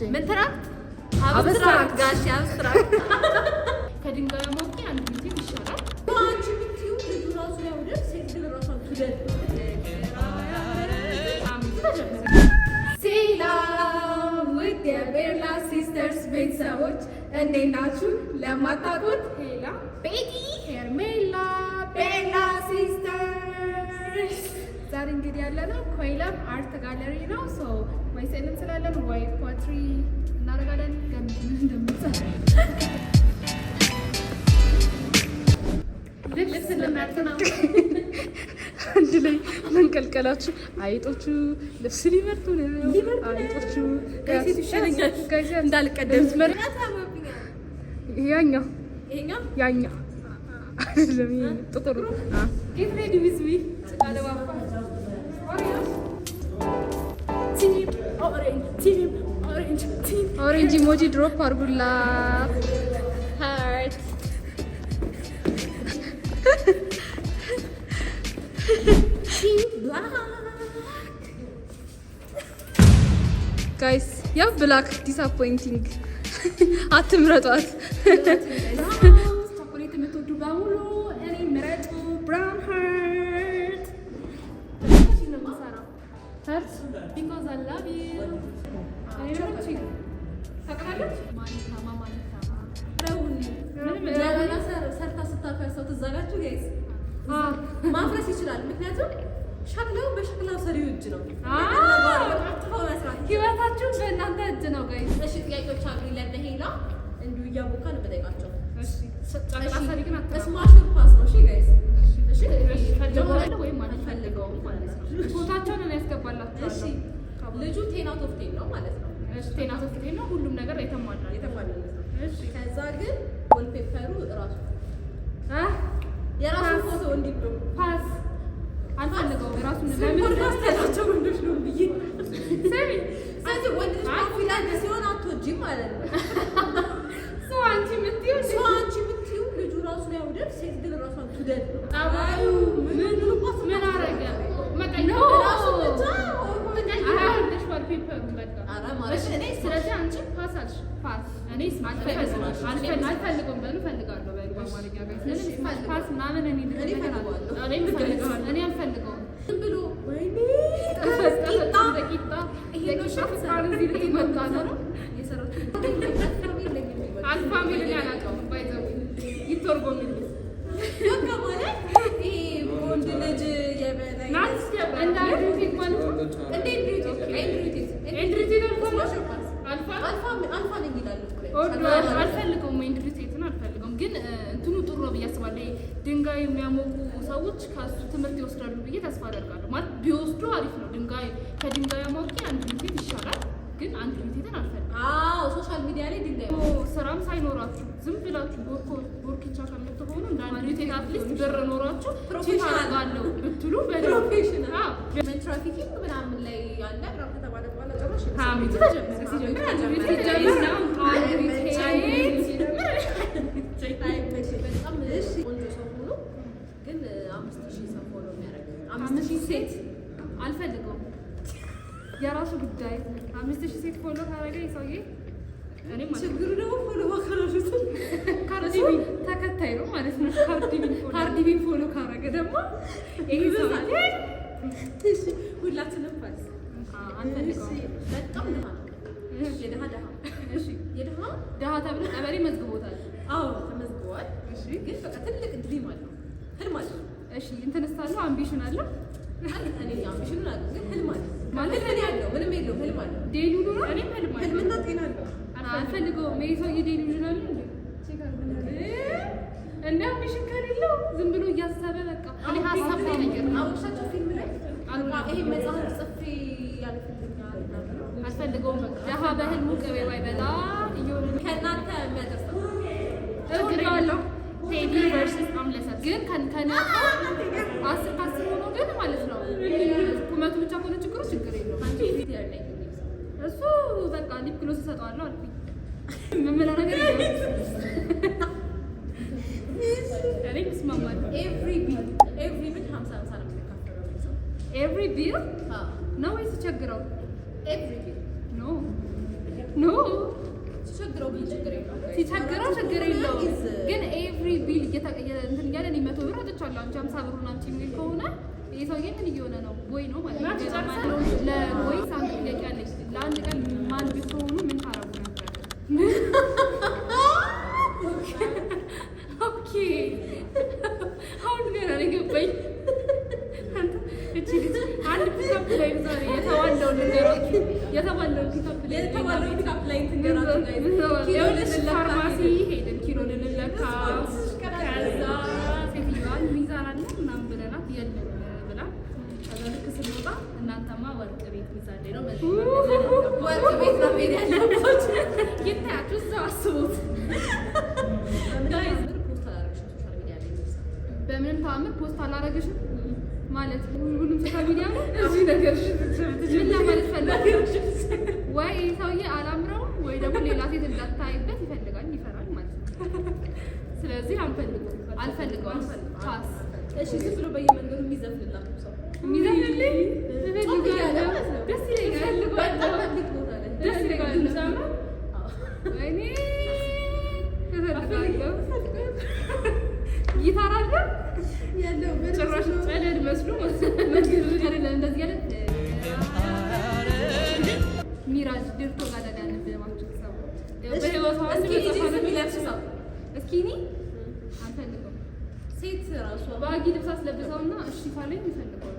ምንትራክት አብስትራክት ጋሽ አብስትራክት ከድንጋይ ሞቂ አንድ ጊዜ ይሻላል። አንቺ ብትዩ ልጁ ራሱ ያውደል ሴት ራሱ ትደል ሰላም ውድ የቤላ ሲስተርስ ቤተሰቦች እንዴት ናችሁ? ለማታውቁት ሄላ ቤቲ ሄርሜላ ቤላ ሲስተርስ ዛሬ እንግዲህ ያለነው ኮይለም አርት ጋለሪ ነው። ሶ ወይ ስዕል እንስላለን ወይ ፖትሪ እናደርጋለን። ገምትን እንደምንሰራ ልብስ ልናጥብ ነው። አንድ ላይ መንቀልቀላችሁ አይጦቹ ልብስ ሊመርጡ ነው። አይጦቹ ከሴት ይሻለኛል እንዳልቀደም ያኛው ያኛው አይደለም ጥቁሩ ጌት ሬዲ ዊዝ ሚ ኦሬንጅ ኢሞጂ ድሮፕ አድርጉላት። ሃርት ጋይስ ያው ብላክ ዲስአፖይንቲንግ አትምረጧት። ቾኮሌት የምትወዱ በሙሉ እኔ ምረጡ። ብራውን ሃርት ሃርት ቢኮዝ አይ ላቭ ዩ ሰርታ ስታፈርሰው ትዛላችሁ ጋይስ። ማፍረስ ይችላል፣ ምክንያቱም ሸክላው በሸክላው ሰሪው እጅ ነው። ህይወታችሁ በእናንተ እጅ ነው ጋይስ። እሺ ጥያቄዎች አሉ ለሄላ እንዲሁ እያቦካን እንጠይቃቸው። ስማሽር ፓስ ነው። እሺ ጋይስ ፈልገዋለሁ ወይም አልፈልገውም ማለት ነው። ቦታቸውን እኔ ያስገባላችኋለሁ። እሺ ልጁ 10 out of 10 ነው ማለት ነው። እሺ 10 out of 10 ነው። ሁሉም ነገር የተሟላ ነው። እሺ ከዛ ግን ወልፔፐሩ እራሱ የራሱ ፎቶ እንዲብሎ ፓስ አልፈልገውም። የራሱን ለምን ታስተላቸው ወንዶች ነው ብዬ ሰሚ ስለዚህ ወንድ ልጅ ኮንፊደንት ሲሆን አትወጂም ማለት ነው። አንቺ የምትይው ልጁ ራሱን ያውደል ሴት ግን ራሷን ትውደድ ነው። አባዩ ምን አረገ መቀኛ ራሱ ብቻ አይደሽ ወልፔፐሩ በቃ እኔ ስለዚህ አንቺ ፓስ አልሽ ፓስ እኔ አልፈልገውም በሉ ፈልጋለሁ በሉ በአማርኛ ጋር ስለዚህ ፓስ ምናምን እኔ አልፈልገውም ዝም ብሎ ወይኔ ደቂቃ እዚህ ልትመጣ ነው የሰራችው አልፋሚሊ ያላቀው ባይዘው ይተርጎምልኝ በቃ ማለት ይሄ ወንድ ልጅ የበላይ ናት እንደ አይድሪቲክ ማለት ነው። እንደ ኢንድሪቲክ አልፋ ነኝ ይላሉ። አልፈልገውም ኢንድሪቲክን አልፈልገውም፣ ግን እንትኑ ጥሩ ነው ብዬ አስባለሁ። ድንጋይ የሚያሞቁ ሰዎች ከሱ ትምህርት ይወስዳሉ ብዬ ተስፋ አደርጋለሁ። ማለት ቢወስዱ አሪፍ ነው። ከድንጋይ አሞቂ አንድ ኢንድሪቲክ ይሻላል፣ ግን አንድ ኢንድሪቲክን አልፈልግም። ሶሻል ሚዲያ ላይ ድንጋይ ስራም ሳይኖራችሁ ዝም ብላችሁ ቦርኪቻ ከምትሆኑ እንዳንድ አትሊስት ብር ኖራችሁ ፕሮፌሽናል አለው ብትሉ በፕሮፌሽናል ትራፊኪንግ ምናምን ላይ ያለ ራፍ ከተባለ በኋላ ጨራሽ ታሚቱ ተጀመረ ሲጀምር በጣም እሺ ቆንጆ ሰው ሆኖ ግን 5000 ሰው ፎሎ የሚያደርግ 5000 ሴት አልፈልገውም። የራሱ ጉዳይ 5000 ሴት ፎሎ ካረገ ይሰውዬ እኔም ችግሩ ደግሞ ፎሎ ማካራሹት ካርዲቢ ተከታይ ነው ማለት ነው። ካርዲቢ ፎሎ ካረገ ደግሞ ይሄ ሰው እሺ ሁላችንም ፓስ አንፈልገውም። በጣም የደሃ እሺ የደሃ ተብሎ ቀበሌ መዝግቦታል። አዎ ተመዝግቧል። እሺ ግን በቃ ትልቅ ድሪም አለው፣ ህልም አለው። እሺ እንትንስታለው አምቢሽን አለ። እኔ አምቢሽን አለ ግን ህልም አለ ማለት እኔ ያለው ምንም የለውም። ህልም አለ ዴሉ ነው። እኔም ህልም አለ ህልምና ጤና አለ። አልፈልገውም። ይሄ ሰው ዴሉዥናል ነው እንዴ? አምቢሽን ከሌለው ዝም ብሎ እያሰበ በቃ እኔ ሀሳብ ላይ ነገር አውሻቸው ፊልም ላይ ይሄ መጽሐፍ ጽፌ ያልፈልኛል አልፈልገውም። ደሃ በህልሙ ቅቤ ባይበላ ይሁን ከእናንተ የሚያደርሰው እግሬዋለሁ። ቴዲ ቨርሰስ አምለሰት ግን ከነ 10 ሆኖ ግን ማለት ነው ቁመቱ ብቻ ሆነ ችግር የለውም። አንቺ ፊት ያለኝ እሱ በቃ ሊፕ ግሎስ እሰጠዋለሁ አልኩኝ። ምን ነገር እኔ እስማማለሁ። ኤቭሪ ቢል 50 ነው የሚከፈለው። ኤቭሪ ቢል ነው ወይስ ቸግረው? ኤቭሪ ቢል ኖ ኖ ሲቸግረው ችግር የለውም ግን ኤቭሪ ቢል እንትን እያለ እኔ 100 ብር አጥቻለሁ አንቺ 50 ብሩን አምጪ የሚል ከሆነ ይሄ ሰውዬ ምን እየሆነ ነው? ቦይ ነው ማለት ነው። ለቦይ አንድ ጥያቄ አለች። ለአንድ ቀን ማን ብትሆኑ ምን ታረጉ ነበር? ኦኬ አሁን ገና ነው የገባኝ። እቺ ልጅ አንድ ፒካፕ ላይ ዛሬ የተባለው ፒካፕ ላይ ትገራችሁ ፋርማሲ ሄደን ኪሎ ልንለካ ከዛ ሴትዮዋን ሚዛን አለ ምናምን ብለናት የለም ብላ ከዛ ልክ ስንወጣ እናንተማ ወርቅ ቤት ሚዛን ላይ ነው ወርቅ ቤት ነው ሄድ ያለበት ይታያችሁ እዛው አስቡት። በምንም ተአምር ፖስት አላረግሽም ማለት ሁሉም ሶሻል ሚዲያ ነው እዚህ ነገር ምን ለማለት ፈለግሽ? ወይ ሰውዬ አላምረው ወይ ደግሞ ሌላ ሴት እንዳታይበት ይፈልጋል ይፈራል ማለት ነው። ስለዚህ አልፈልገውም ፓስ። እሺ ዝም ብሎ በየመንገዱ የሚዘፍንላችሁ ሰው የሚዘፍንልኝ ደስ ይለኛል። ወይኔ እፈልጋለሁ። ጊታር አለ ያለው ጭራሽ ጸለድ መስሎ አይደለም እንደዚህ ያለ ሚራጅ ድርቶ ጋር ያነበባችሁ ሰዎች በህይወቷ እስኪኒ አንፈልገው ሴት ራሷ ባጊ ልብስ አስለብሰውና እሺ ካለኝ ይፈልገው።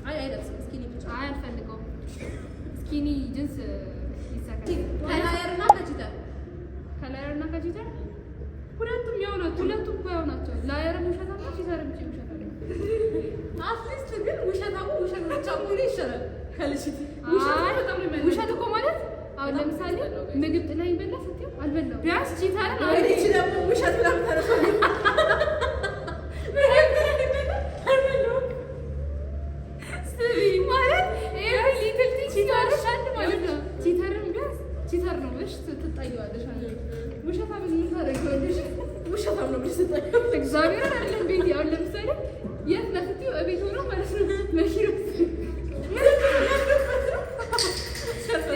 አይ አይደለም እስኪኒ ብቻ አይ አልፈልገው። እስኪኒ ጅንስ ይሰካል። ከላየርና ከጂተር ሁለቱም ያው ናቸው። ሁለቱም ያው ናቸው። ላየርም ውሸታም ነው፣ ጂተርም ውሸታም ነው። አትሊስት ግን ውሸታሙ ውሸት ብቻ ሆኖ ይሻላል ከልሽት ውሸት እኮ ማለት አሁን ለምሳሌ ምግብ ጥላኝ በላ ስትይ አልበላው ቢያንስ ጂተርን አይ እቺ ደግሞ ውሸት ብላም ተረፈ ቺተር ነው ብለሽ ትጣይዋለሽ። ውሸታም ምን ታደርጊዋለሽ? ውሸታም ነው ብለሽ ትጣይዋለሽ። እግዚአብሔር አይደለም ቤት ያው ለምሳሌ የት ነህ ስትይው እቤት ሆኖ ማለት ነው መሽሩ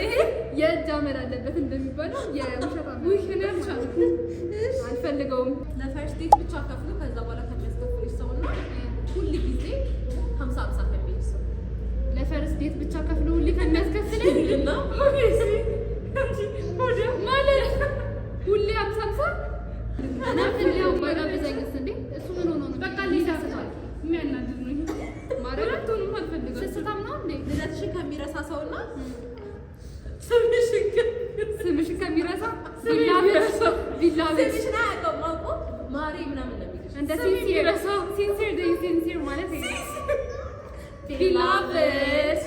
ይሄ የእጅ አመል አለበት እንደሚባለው የውሸታም ነው። አልፈልገውም። ለፈርስት ዴት ብቻ ከፍሎ ከዛ በኋላ ከሚያስከፍልሽ ሰውና ሁሉ ጊዜ 50 ከሚል ሰው ለፈርስት ዴት ብቻ ከፍሎ ሁሉ ከሚያስከፍለኝ እና ማለት ሁሌ 50 እና ፍሌው ባጋበዛኝስ እንዴ እሱ ምን ሆኖ ነው? በቃ ሊሳሳል የሚያናድድ ነው ይሄ ማለት ነው። አልፈልግም። ስስታም ነው እንዴ ልደትሽን ከሚረሳ ሰውና ስምሽን ከሚረሳ ስምሽን አያውቀውም አውቆ ማሪ ምናምን ነው የሚልሽ እንደ ሲንሲር ማለት ቢላቭስ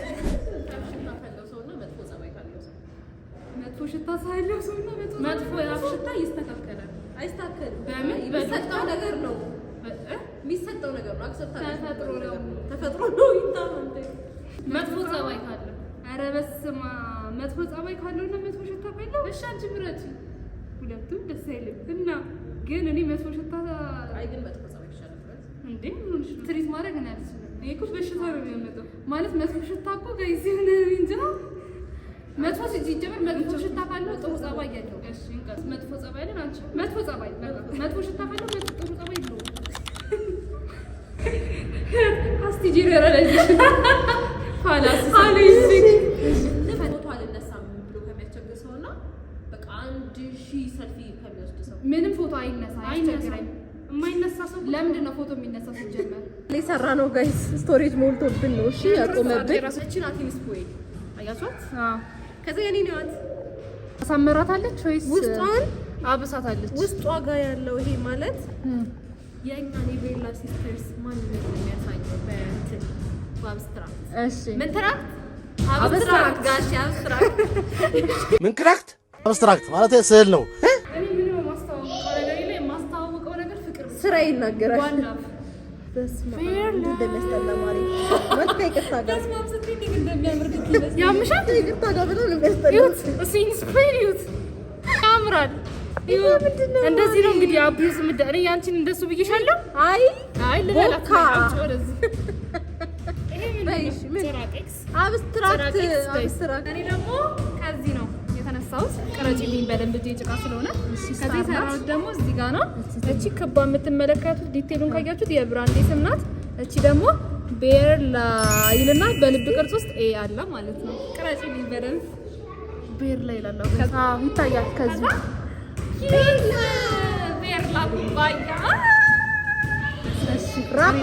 መጥፎ ሽታ ሳይለው ሰውና መጥፎ ያፍ ሽታ ይስተካከላል። አይስተካከልም። በምን የሚሰጠው ነገር ነው የሚሰጠው ነገር ነው። አክሰፕት ተፈጥሮ ነው ይታመን። መጥፎ ጸባይ ካለ ኧረ በስመ አብ መጥፎ ጸባይ ካለውና መጥፎ ሽታ ካለው እሺ አንቺ ምረጪ። ሁለቱም ደስ አይልም እና ግን እኔ መጥፎ ሽታ አይ ግን መጥፎ ጸባይ ይሻላል እንዴ ምን ትሪት ማድረግ ነው ያልኩት። እኔ እኮ በሽታ ነው የሚያመጣው ማለት መጥፎ ሽታ እኮ ጋይስ የሆነ እንጂ መጥፎ ሲጀምር መጥፎ ሽታ ካለው ጥሩ ጸባይ ያለው እሺ እንቀስ መጥፎ ጸባይ አይደል አንቺ መጥፎ ጸባይ መጥፎ ሽታ ካለው ጥሩ ጸባይ የለውም። አስቲ ጀነራላይዜሽን ፋላስ ፎቶ አልነሳም ብሎ ከሚያስቸግር ሰውና በቃ 1000 ሰልፊ ከሚወስድ ሰው ምንም ፎቶ አይነሳም። የማይነሳ ሰው ለምንድን ነው ፎቶ የሚነሳ? ሲጀመር ሊሰራ ነው ጋይስ ስቶሬጅ ሞልቶብን ነው። እሺ ያቆመብን ራሳችን አቲንስ ፖይ አያሷት ከዛ የኔ ነዋት አሳምራታለች ወይስ ውስጧን አብሳታለች? ውስጧ ጋር ያለው ይሄ ማለት የኛ ኔቬላ ሲስተርስ ማን ነው የሚያሳየው? በእንትን በአብስትራክት እሺ ምን ትራክት አብስትራክት ጋሽ አብስትራክት ምን ክራክት አብስትራክት ማለት ስዕል ነው። እኔ ምን ነው ማስተዋወቀው ነገር ፍቅር ስራ ይናገራል። ዋና በስመ አብ እንደሚያስጠላ ማሪ ወጣ ይቅርታ ጋር እንደሚያምር ግጥም ያምሻል። ይቅርታ ጋር በጣም እንደሚያስጠላ ዩት ኢንስፓየር ዩት ያምራል። እንደዚህ ነው እንግዲህ አብዩዝ ምዳሪ ያንቺን እንደሱ ብዬሻለሁ። አይ ለላካ ወደዚህ ይሄ ምን አብስትራክት እኔ ደግሞ ከዚህ ነው የተነሳ ረሳሁት። ቅረጪልኝ በደንብ እጄ ጭቃ ስለሆነ። ከዚህ የሰራሁት ደግሞ እዚህ ጋር ነው። እቺ ክባ የምትመለከቱት ዲቴሉን ካያችሁት የብራንዴ ስም ናት። እቺ ደግሞ ቤርላ ይልና በልብ ቅርጽ ውስጥ ኤ አለ ማለት ነው። ቅረጪልኝ በደንብ ቤርላ ይላል። ይታያል ከዚህ ቤርላ ኩባያ። እሺ ራፓ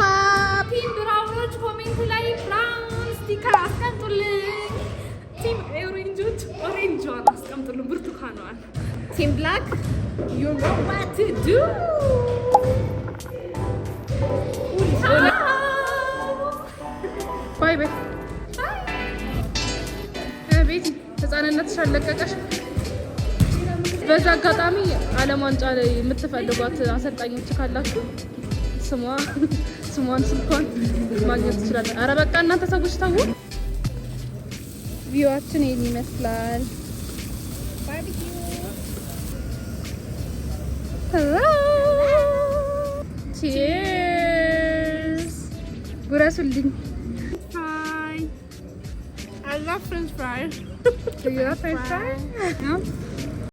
ቲም ብራውኖች ኮሜንት ላይ ብራውን ስቲከር አስቀምጡልኝ። ቲም ኦሬንጆች ኦሬንጇን አስቀምጡልኝ፣ ብርቱካኗን። ቲም ብላክ ዩ ኖ ዋት ቱ ዱ። ባይ ባይ ቤቲ፣ ህፃንነትሽ አለቀቀሽ። በዛ አጋጣሚ ዓለም ዋንጫ ላይ የምትፈልጓት አሰልጣኞች ካላችሁ ስሟን ስልኳን ማግኘት ትችላላችሁ። ኧረ በቃ እናንተ ሰዎች ተው። ቪዋችን ይሄን ይመስላል። ቺርስ ጉረሱልኝ። I love French fries. Do you love French fries? No?